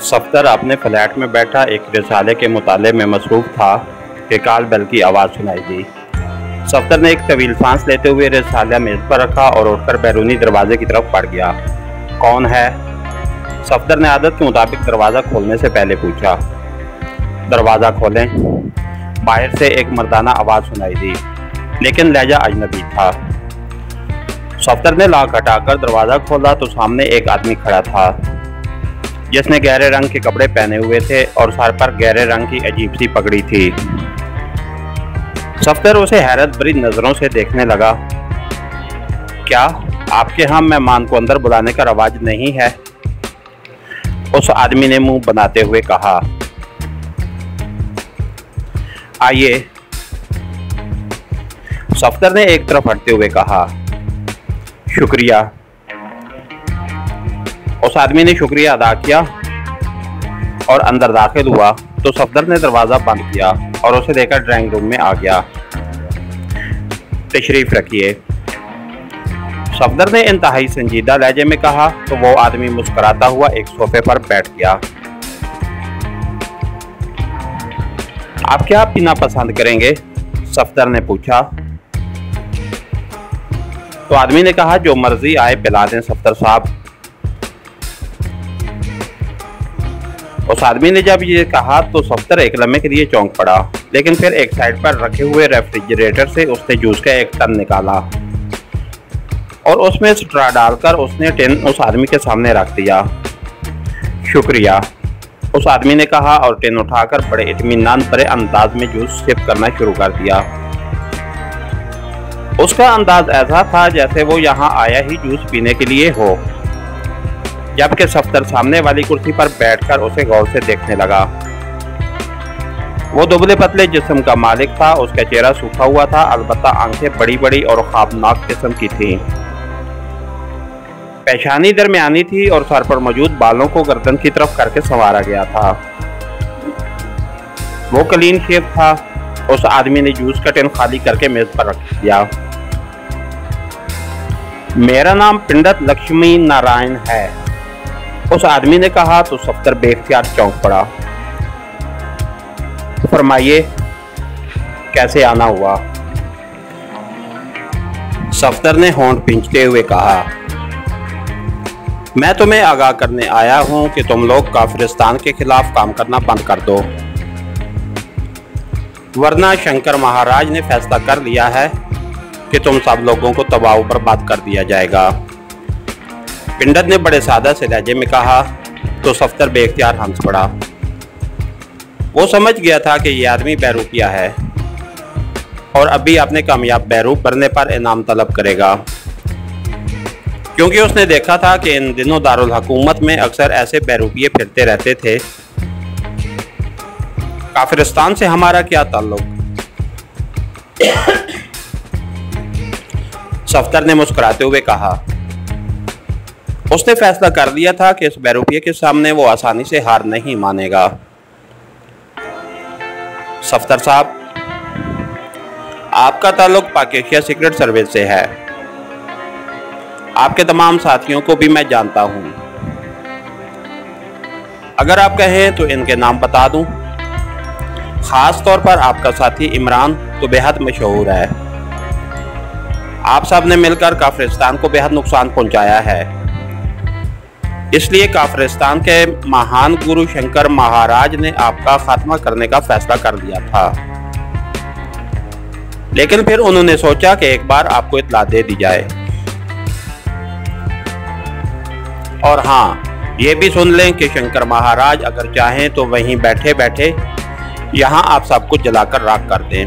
सफदर अपने फ्लैट में बैठा एक रिसाले के मुताले में मसरूफ़ था कि कॉल बेल की आवाज़ सुनाई दी। सफदर ने एक तवील सांस लेते हुए रिसाला मेज़ पर रखा और उठकर बैरूनी दरवाजे की तरफ बढ़ गया। कौन है? सफदर ने आदत के मुताबिक दरवाज़ा खोलने से पहले पूछा। दरवाज़ा खोलें। बाहर से एक मर्दाना आवाज़ सुनाई दी, लेकिन लहजा अजनबी था। सफदर ने लॉक हटाकर दरवाज़ा खोला तो सामने एक आदमी खड़ा था जिसने गहरे रंग के कपड़े पहने हुए थे और सर पर गहरे रंग की अजीब सी पगड़ी थी। सफदर उसे हैरत भरी नज़रों से देखने लगा। क्या आपके यहाँ मेहमान को अंदर बुलाने का रवाज नहीं है? उस आदमी ने मुंह बनाते हुए कहा। आइए, सफदर ने एक तरफ हटते हुए कहा। शुक्रिया। उस आदमी ने शुक्रिया अदा किया और अंदर दाखिल हुआ तो सफदर ने दरवाज़ा बंद किया और उसे लेकर ड्राइंग रूम में आ गया। तशरीफ़ रखिए, सफदर ने इंतहाई संजीदा लहजे में कहा तो वो आदमी मुस्कुराता हुआ एक सोफे पर बैठ गया। आप क्या पीना पसंद करेंगे? सफदर ने पूछा। तो आदमी ने कहा, जो मर्जी आए पिला दें सफदर साहब। उस आदमी ने जब ये कहा तो सफदर एक लम्हे के लिए चौंक पड़ा, लेकिन फिर एक साइड पर रखे हुए रेफ्रिजरेटर से उसने जूस का एक टन निकाला और उसमें स्ट्रा डालकर उसने टिन उस आदमी के सामने रख दिया। शुक्रिया, उस आदमी ने कहा और टिन उठाकर बड़े इत्मीनान भरे अंदाज में जूस सिप करना शुरू कर दिया। उसका अंदाज ऐसा था जैसे वो यहाँ आया ही जूस पीने के लिए हो, जबकि सफदर सामने वाली कुर्सी पर बैठकर उसे गौर से देखने लगा। वो दुबले पतले जिस्म का मालिक था। उसका चेहरा सूखा हुआ था, अलबत्ता आंखें बड़ी बड़ी और ख्वाबनाक किस्म की थीं। पेशानी दरमियानी थी और सर पर मौजूद बालों को गर्दन की तरफ करके संवारा गया था। वो क्लीन शेव था। उस आदमी ने जूस का टिन खाली करके मेज पर रख दिया। मेरा नाम पंडित लक्ष्मी नारायण है, उस आदमी ने कहा तो सफदर बेख्तियार चौंक पड़ा। फरमाइए, कैसे आना हुआ? सफदर ने होंठ भींचते हुए कहा। मैं तुम्हें आगाह करने आया हूं कि तुम लोग काफिरिस्तान के खिलाफ काम करना बंद कर दो, वरना शंकर महाराज ने फैसला कर लिया है कि तुम सब लोगों को तबाह बर्बाद कर दिया जाएगा। पंडित ने बड़े सादा से लहजे में कहा तो सफदर बेख्तियार हंस पड़ा। वो समझ गया था कि यह आदमी बहरूपिया है और अभी अपने कामयाब बहरूप बनने पर इनाम तलब करेगा, क्योंकि उसने देखा था कि इन दिनों दारुल हुकूमत में अक्सर ऐसे बहरूपिये फिरते रहते थे। काफिरिस्तान से हमारा क्या ताल्लुक? सफदर ने मुस्कुराते हुए कहा। उसने फैसला कर लिया था कि इस बहरूपिये के सामने वो आसानी से हार नहीं मानेगा। सफदर साहब, आपका ताल्लुक पाक एशिया सीक्रेट सर्विस से है। आपके तमाम साथियों को भी मैं जानता हूं। अगर आप कहें तो इनके नाम बता दूं। खास तौर पर आपका साथी इमरान तो बेहद मशहूर है। आप सब ने मिलकर काफिरिस्तान को बेहद नुकसान पहुंचाया है, इसलिए काफिरिस्तान के महान गुरु शंकर महाराज ने आपका खात्मा करने का फैसला कर लिया था। लेकिन फिर उन्होंने सोचा कि एक बार आपको इत्तला दे दी जाए। और हाँ, ये भी सुन लें कि शंकर महाराज अगर चाहें तो वहीं बैठे बैठे यहाँ आप सबको जलाकर राख कर दें।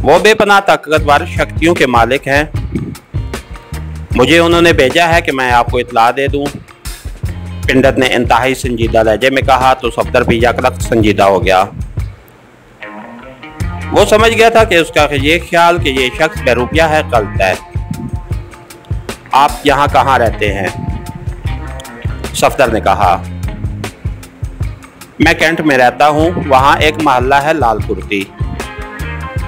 वो बेपनाह ताकतवर शक्तियों के मालिक हैं। मुझे उन्होंने भेजा है कि मैं आपको इत्तला दे दूं। पंडित ने इंतहाई संजीदा लहजे में कहा तो सफदर भी यकलक संजीदा हो गया। वो समझ गया था कि उसका ये ख्याल कि ये शख्स बहरूपिया है गलत है। आप यहाँ कहाँ रहते हैं? सफदर ने कहा। मैं कैंट में रहता हूँ, वहाँ एक मोहल्ला है लाल कुर्ती।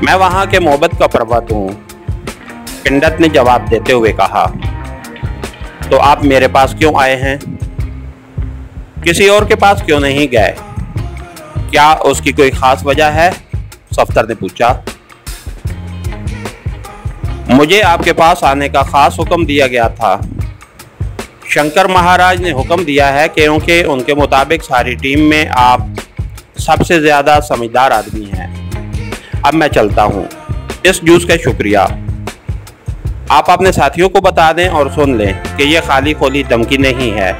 मैं वहाँ के मोहब्बत का पर्वत हूँ, पंडित ने जवाब देते हुए कहा। तो आप मेरे पास क्यों आए हैं? किसी और के पास क्यों नहीं गए? क्या उसकी कोई खास वजह है? सफ्तर ने पूछा। मुझे आपके पास आने का खास हुक्म दिया गया था। शंकर महाराज ने हुक्म दिया है क्योंकि उनके मुताबिक सारी टीम में आप सबसे ज़्यादा समझदार आदमी हैं। अब मैं चलता हूँ। इस जूस का शुक्रिया। आप अपने साथियों को बता दें और सुन लें कि यह खाली खोली धमकी नहीं है।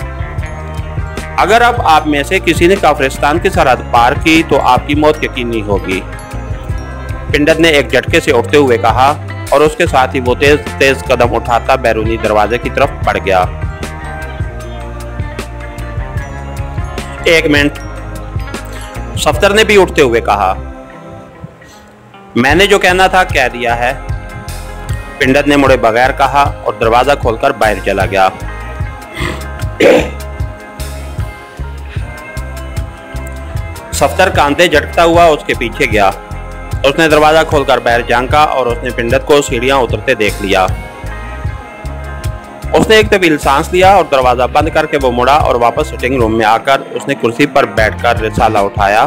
अगर अब आप में से किसी ने काफिरिस्तान की सरहद पार की तो आपकी मौत यकीनी होगी। पिंडत ने एक झटके से उठते हुए कहा और उसके साथ ही वो तेज तेज कदम उठाता बैरूनी दरवाजे की तरफ बढ़ गया। एक मिनट, सफ्तर ने भी उठते हुए कहा। मैंने जो कहना था कह दिया है, पिंडत ने मुड़े बगैर कहा और दरवाजा खोलकर बाहर चला गया। सफ्तर कांधे झटकता हुआ उसके पीछे गया। उसने दरवाजा खोलकर बाहर झांका और उसने पिंडत को सीढ़ियां उतरते देख लिया। उसने एक तवील सांस लिया और दरवाजा बंद करके वो मुड़ा और वापस सिटिंग रूम में आकर उसने कुर्सी पर बैठकर रिसाला उठाया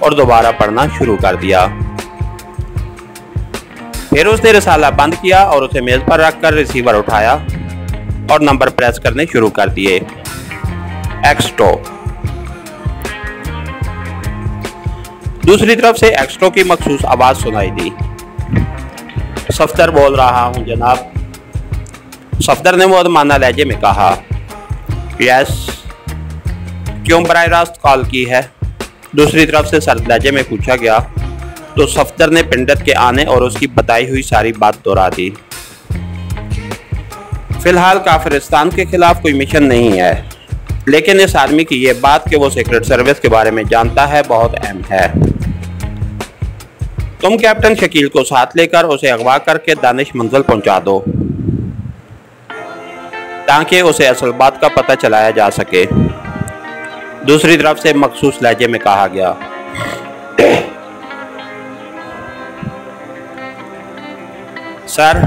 और दोबारा पढ़ना शुरू कर दिया। फिर उसने रिसाला बंद किया और उसे मेज पर रखकर रिसीवर उठाया और नंबर प्रेस करने शुरू कर दिए। एक्स्ट्रो। दूसरी तरफ से एक्स्ट्रो की मखसूस आवाज सुनाई दी। सफ्तर बोल रहा हूं जनाब। सफ्तर ने मुअदमाना लहजे में कहा। यस, क्यों बराह रास्त कॉल की है? दूसरी तरफ से सर्द लहजे में पूछा गया तो सफ्तर ने पिंडत के आने और उसकी बताई हुई सारी बात दोहरा दी। फिलहाल काफिरिस्तान के खिलाफ कोई मिशन नहीं है, लेकिन इस आदमी की यह बात कि वो सीक्रेट सर्विस के बारे में जानता है बहुत अहम है। तुम कैप्टन शकील को साथ लेकर उसे अगवा करके दानिश मंजिल पहुंचा दो ताकि उसे असल बात का पता चलाया जा सके। दूसरी तरफ से मखसूस लहजे में कहा गया। सर,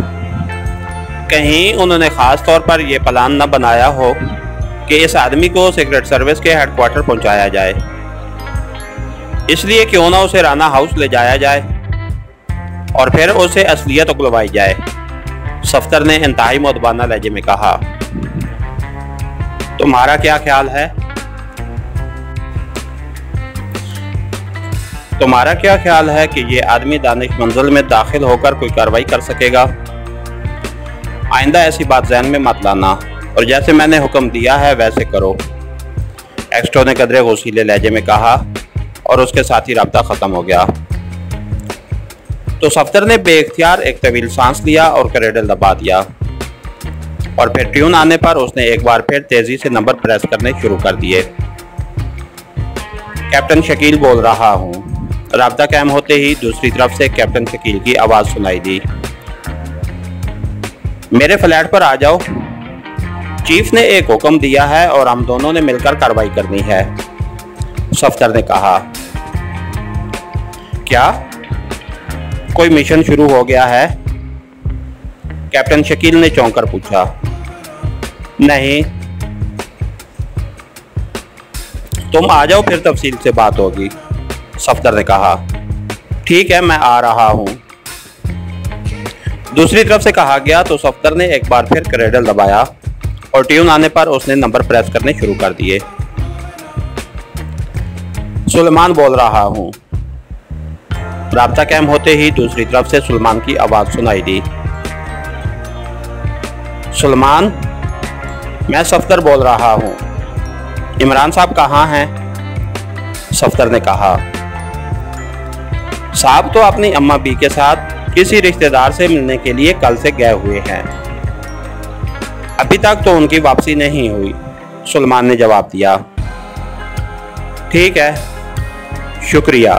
कहीं उन्होंने खास तौर पर यह प्लान न बनाया हो कि इस आदमी को सीक्रेट सर्विस के हेडक्वार्टर पहुंचाया जाए। इसलिए क्यों ना उसे राना हाउस ले जाया जाए और फिर उसे असलियत उगलवाई जाए। सफ्तर ने इंतहाई मुअदबाना लहजे में कहा। तुम्हारा क्या ख्याल है? तुम्हारा क्या ख्याल है कि ये आदमी दानिश मंजिल में दाखिल होकर कोई कार्रवाई कर सकेगा? आइंदा ऐसी बात ज़हन में मत लाना और जैसे मैंने हुक्म दिया है वैसे करो। एक्स्ट्रो ने कदरे गौसीले लहजे में कहा और उसके साथ ही राब्ता ख़त्म हो गया। तो सफ्तर ने बेइख्तियार एक तवील सांस लिया और करेडल दबा दिया और फिर ट्यून आने पर उसने एक बार फिर तेजी से नंबर प्रेस करने शुरू कर दिए। कैप्टन शकील बोल रहा हूँ। राब्ता कायम होते ही दूसरी तरफ से कैप्टन शकील की आवाज़ सुनाई दी। मेरे फ्लैट पर आ जाओ। चीफ ने एक हुक्म दिया है और हम दोनों ने मिलकर कार्रवाई करनी है, सफ्तर ने कहा। क्या कोई मिशन शुरू हो गया है? कैप्टन शकील ने चौंक कर पूछा। नहीं। तुम आ जाओ, फिर तफसील से बात होगी, सफ्तर ने कहा। ठीक है, मैं आ रहा हूं। दूसरी तरफ से कहा गया तो सफ्तर ने एक बार फिर करेडल दबाया और ट्यून आने पर उसने नंबर प्रेस करने शुरू कर दिए। सुलेमान बोल रहा हूं। राब्ता कायम होते ही दूसरी तरफ से सुलेमान की आवाज सुनाई दी। सुलेमान, मैं सफ्तर बोल रहा हूं। इमरान साहब कहाँ हैं? सफ्तर ने कहा। साहब तो अपनी अम्मा बी के साथ किसी रिश्तेदार से मिलने के लिए कल से गए हुए हैं। अभी तक तो उनकी वापसी नहीं हुई, सुलेमान ने जवाब दिया। ठीक है, शुक्रिया,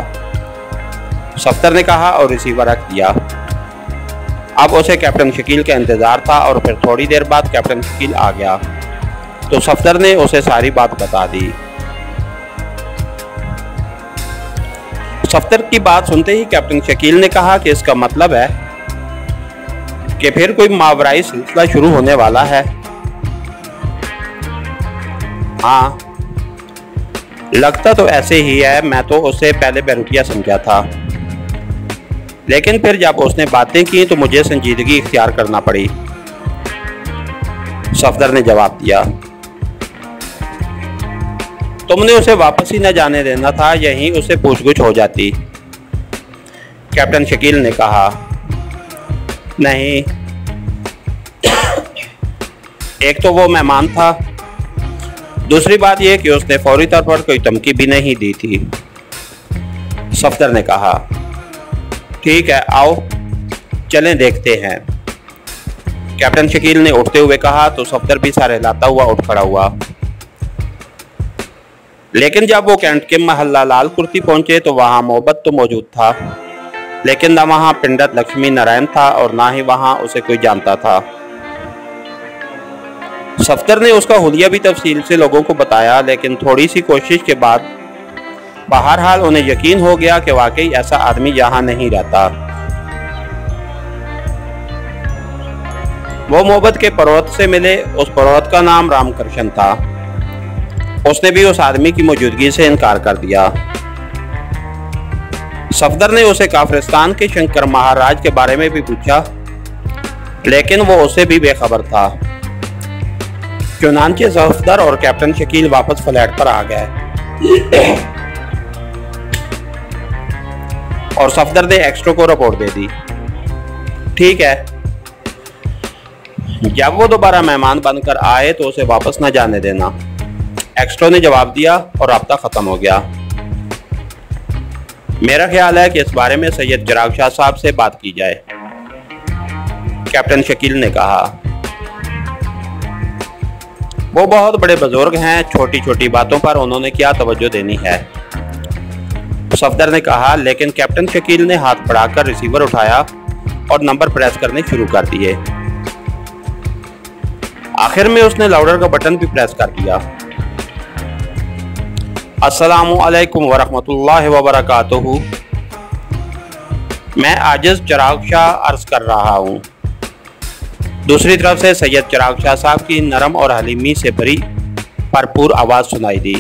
सफ्तर ने कहा और रिसीवर रख दिया। अब उसे कैप्टन शकील का इंतजार था और फिर थोड़ी देर बाद कैप्टन शकील आ गया तो सफ्तर ने उसे सारी बात बता दी। सफ्तर की बात सुनते ही कैप्टन शकील ने कहा कि इसका मतलब है कि फिर कोई मावराई सिलसिला शुरू होने वाला है। हाँ, लगता तो ऐसे ही है, मैं तो उसे पहले बेरुतिया समझा था, लेकिन फिर जब उसने बातें की तो मुझे संजीदगी इख्तियार करना पड़ी। सफदर ने जवाब दिया, तुमने उसे वापस ही न जाने देना था, यहीं उसे पूछगुछ हो जाती। कैप्टन शकील ने कहा, नहीं, एक तो वो मेहमान था, दूसरी बात यह कि उसने फौरी तौर पर कोई धमकी भी नहीं दी थी। सफदर ने कहा, ठीक है, आओ चलें देखते हैं। कैप्टन शकील ने उठते हुए कहा तो सफदर भी सारे लाता हुआ उठ खड़ा हुआ। लेकिन जब वो कैंट के महल्ला लाल कुर्ती पहुंचे तो वहां मोहब्बत तो मौजूद था, लेकिन न वहां पंडित लक्ष्मी नारायण था और ना ही वहां उसे कोई जानता था। सफदर ने उसका हुलिया भी तफसील से लोगों को बताया, लेकिन थोड़ी सी कोशिश के बाद बहरहाल उन्हें यकीन हो गया कि वाकई ऐसा आदमी यहाँ नहीं रहता। वो मोहब्बत के पर्वत से मिले, उस पर्वत का नाम रामकृष्ण था। उसने भी उस आदमी की मौजूदगी से इनकार कर दिया। सफदर ने उसे काफरिस्तान के शंकर महाराज के बारे में भी पूछा, लेकिन वो उससे भी बेखबर था। चुनांचे सफदर और कैप्टन शकील वापस फ्लैट पर आ गए और सफदर ने एक्स्ट्रो को रिपोर्ट दे दी। ठीक है, जब वो दोबारा मेहमान बनकर आए तो उसे वापस न जाने देना, एक्स्ट्रो ने जवाब दिया और राब्ता खत्म हो गया। मेरा ख्याल है कि इस बारे में सैयद चिराग शाह साहब से बात की जाए, कैप्टन शकील ने कहा। वो बहुत बड़े बुजुर्ग हैं, छोटी छोटी बातों पर उन्होंने क्या तवज्जो देनी है, सफदर ने कहा। लेकिन कैप्टन शकील ने हाथ बढ़ाकर रिसीवर उठाया और नंबर प्रेस करने शुरू कर दिए। आखिर में उसने लाउडर का बटन भी प्रेस कर दिया। अस्सलामु अलैकुम वरहमतुल्लाहि वबरकातुहू। मैं आजिज चिराग शाह अर्ज कर रहा हूँ। दूसरी तरफ से सैयद चिराग शाह साहब की नरम और हलीमी से भरी भरपूर आवाज़ सुनाई दी।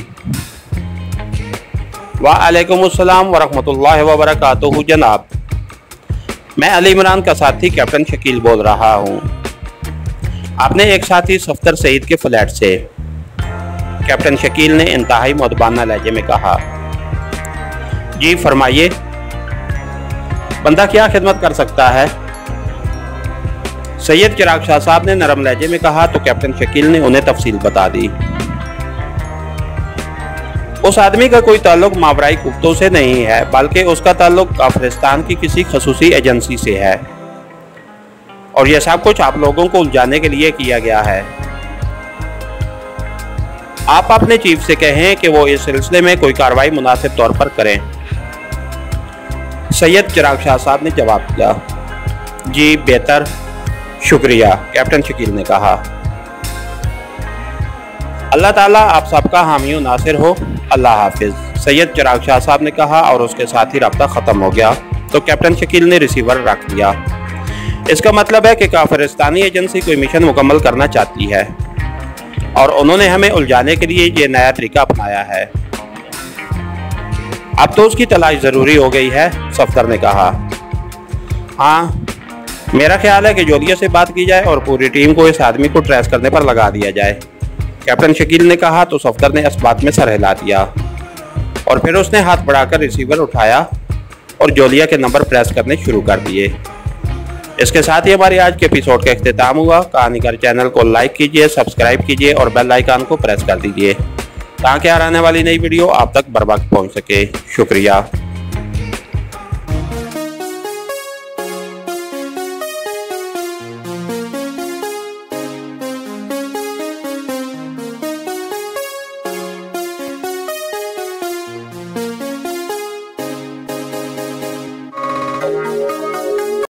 वालेकुमुस्सलाम वरहमतुल्लाहि वबरकातुहू जनाब, मैं अली इमरान का साथी कैप्टन शकील बोल रहा हूँ। आपने एक साथी सफदर सईद के फ्लैट से, कैप्टन शकील ने इंतहाई मुअद्दबाना लहजे में कहा। जी फरमाइए, बंदा क्या खिदमत कर सकता है, सैयद चिराग शाह साहब ने नरम लहजे में कहा तो कैप्टन शकील ने उन्हें तफसील बता दी। उस आदमी का कोई ताल्लुक मावराई कुफ्तों से नहीं है, बल्कि उसका ताल्लुक काफरिस्तान की किसी खसूसी एजेंसी से है और यह सब कुछ आप लोगों को उलझाने के लिए किया गया है। आप अपने चीफ से कहें कि वो इस सिलसिले में कोई कार्रवाई मुनासिब तौर पर करें, सैयद चिराग शाह साहब ने जवाब दिया। जी बेहतर, शुक्रिया, कैप्टन शकील ने कहा। अल्लाह ताला आप सबका हामी व नासिर हो, अल्लाह हाफिज, सैयद चिराग शाह साहब ने कहा और उसके साथ ही रब्ता ख़त्म हो गया तो कैप्टन शकील ने रिसीवर रख दिया। इसका मतलब है कि काफरिस्तानी एजेंसी कोई मिशन मुकम्मल करना चाहती है और उन्होंने हमें उलझाने के लिए ये नया तरीका अपनाया है। अब तो उसकी तलाश ज़रूरी हो गई है, सफदर ने कहा। हाँ, मेरा ख्याल है कि जोलिया से बात की जाए और पूरी टीम को इस आदमी को ट्रेस करने पर लगा दिया जाए, कैप्टन शकील ने कहा तो सफदर ने इस बात में सर हिला दिया और फिर उसने हाथ बढ़ाकर रिसीवर उठाया और जोलिया के नंबर प्रेस करने शुरू कर दिए। इसके साथ ही हमारे आज के एपिसोड का इख्तिताम हुआ। कहानीकार चैनल को लाइक कीजिए, सब्सक्राइब कीजिए और बेल आइकन को प्रेस कर दीजिए ताकि आने वाली नई वीडियो आप तक बर वक्त पहुँच सके। शुक्रिया।